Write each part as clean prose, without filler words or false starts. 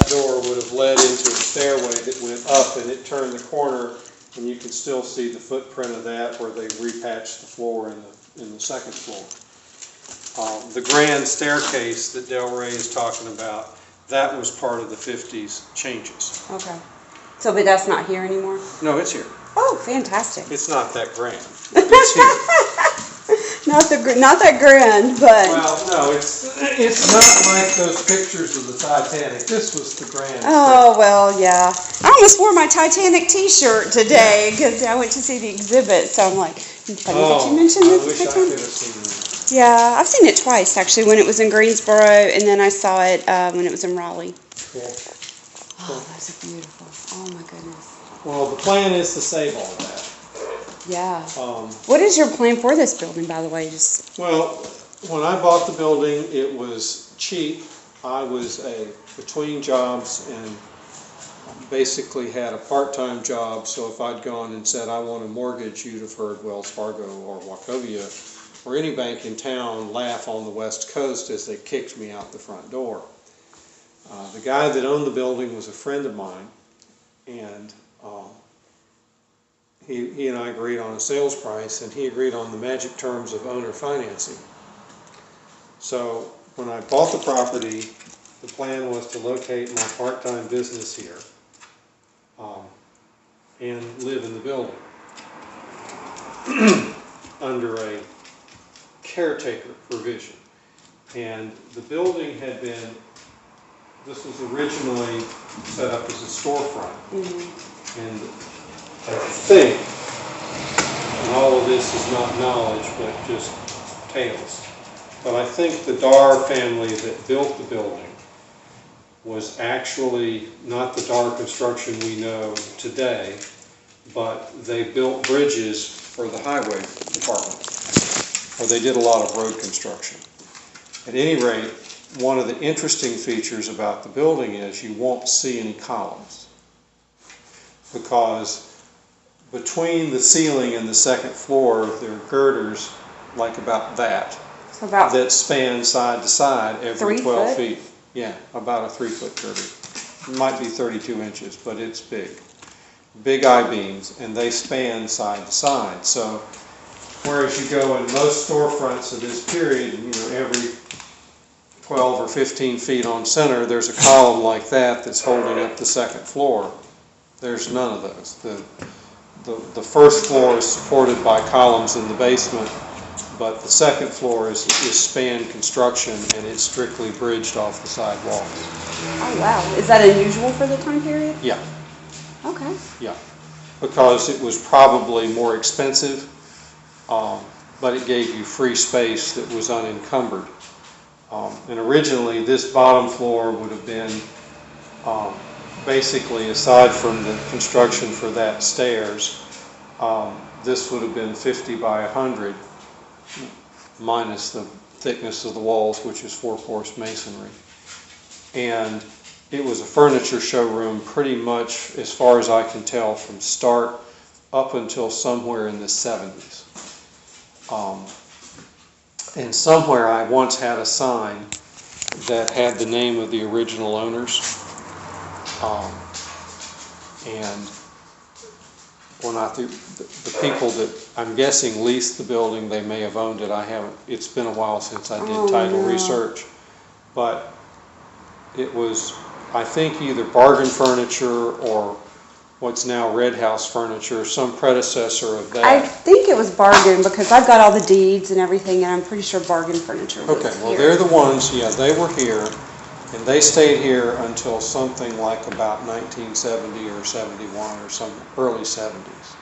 door would have led into a stairway that went up, and it turned the corner, and you can still see the footprint of that where they repatched the floor in the second floor. The grand staircase that Del Rey is talking about, that was part of the 50s changes. Okay. So, but that's not here anymore? No, it's here. Oh, fantastic. It's not that grand. It's here. not that grand, but... Well, no, it's not like those pictures of the Titanic. This was the grand. Oh, well, yeah. I almost wore my Titanic t-shirt today because I went to see the exhibit, so I'm like, funny that you mentioned I the wish I Titanic. could have seen that. Yeah, I've seen it twice, actually, when it was in Greensboro, and then I saw it when it was in Raleigh. Cool. Oh, that's beautiful. Oh, my goodness. Well, the plan is to save all that. Yeah. What is your plan for this building, by the way? Well, when I bought the building, it was cheap. I was between jobs and basically had a part-time job, so if I'd gone and said, I want a mortgage, you'd have heard Wells Fargo or Wachovia or any bank in town laugh on the West Coast as they kicked me out the front door. The guy that owned the building was a friend of mine, and he and I agreed on a sales price, and he agreed on the magic terms of owner financing. So when I bought the property, the plan was to locate my part-time business here and live in the building under a caretaker provision. And the building had been, this was originally set up as a storefront. And I think, and all of this is not knowledge, but just tales, but I think the Darr family that built the building was actually not the Darr construction we know today, but they built bridges for the highway department, or they did a lot of road construction. At any rate, one of the interesting features about the building is you won't see any columns, because between the ceiling and the second floor there are girders like about that, that span side to side every 12 feet. Yeah, about a 3-foot girder. It might be 32 inches, but it's big. Big I-beams, and they span side to side. So, whereas you go in most storefronts of this period, every 12 or 15 feet on center, there's a column like that that's holding up the second floor. There's none of those. The first floor is supported by columns in the basement, but the second floor is span construction, and it's strictly bridged off the side walls. Oh, wow. Is that unusual for the time period? Yeah. Okay. Yeah, because it was probably more expensive, but it gave you free space that was unencumbered. And originally, this bottom floor would have been basically, aside from the construction for that stairs, this would have been 50 by 100, minus the thickness of the walls, which is 4-course masonry. And it was a furniture showroom pretty much, as far as I can tell, from start up until somewhere in the 70s. And somewhere I once had a sign that had the name of the original owners. And when the people that I'm guessing leased the building, they may have owned it. I haven't. It's been a while since I did title research, but it was, I think, either bargain furniture or what's now Red House Furniture, some predecessor of that. I think it was bargain because I've got all the deeds and everything, and I'm pretty sure bargain furniture was Okay, well, here. they're the ones. Yeah, they were here. And they stayed here until something like about 1970 or 71 or some early 70s.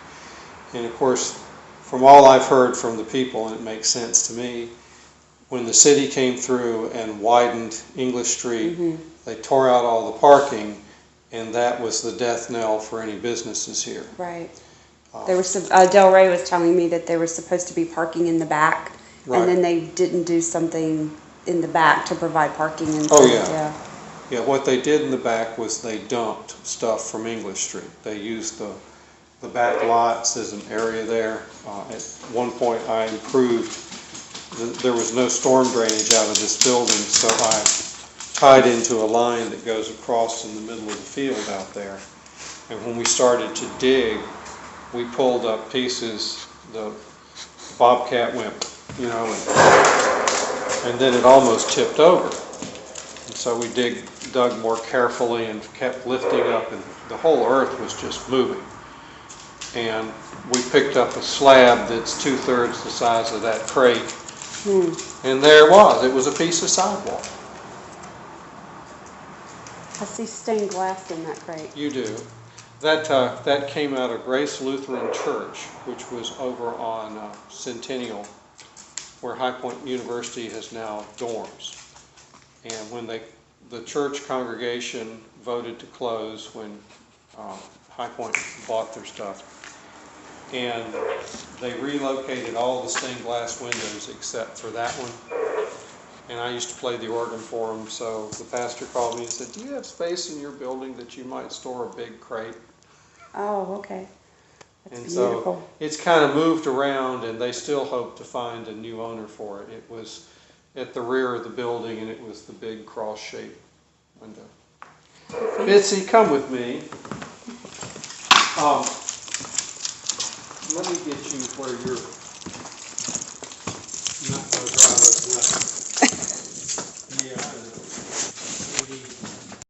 And of course, from all I've heard from the people, and it makes sense to me, when the city came through and widened English Street, they tore out all the parking, and that was the death knell for any businesses here. Right. There was Del Rey was telling me that there was supposed to be parking in the back, and then they didn't do something in the back to provide parking. And Yeah, what they did in the back was they dumped stuff from English Street. They used the back lots as an area there. At one point I improved, there was no storm drainage out of this building, so I tied into a line that goes across in the middle of the field out there. And when we started to dig, we pulled up pieces, the bobcat went, and then it almost tipped over. And so we dug more carefully and kept lifting up, and the whole earth was just moving. And we picked up a slab that's 2/3 the size of that crate, and there it was a piece of sidewalk. I see stained glass in that crate. You do. That came out of Grace Lutheran Church, which was over on Centennial, where High Point University has now dorms. And when the church congregation voted to close when High Point bought their stuff, and they relocated all the stained glass windows except for that one. And I used to play the organ for them, so the pastor called me and said, "Do you have space in your building that you might store a big crate?" Oh, okay. That's and beautiful. So it's kind of moved around, and they still hope to find a new owner for it. It was at the rear of the building, and it was the big cross-shaped window. Bitsy, come with me. Let me get you where you're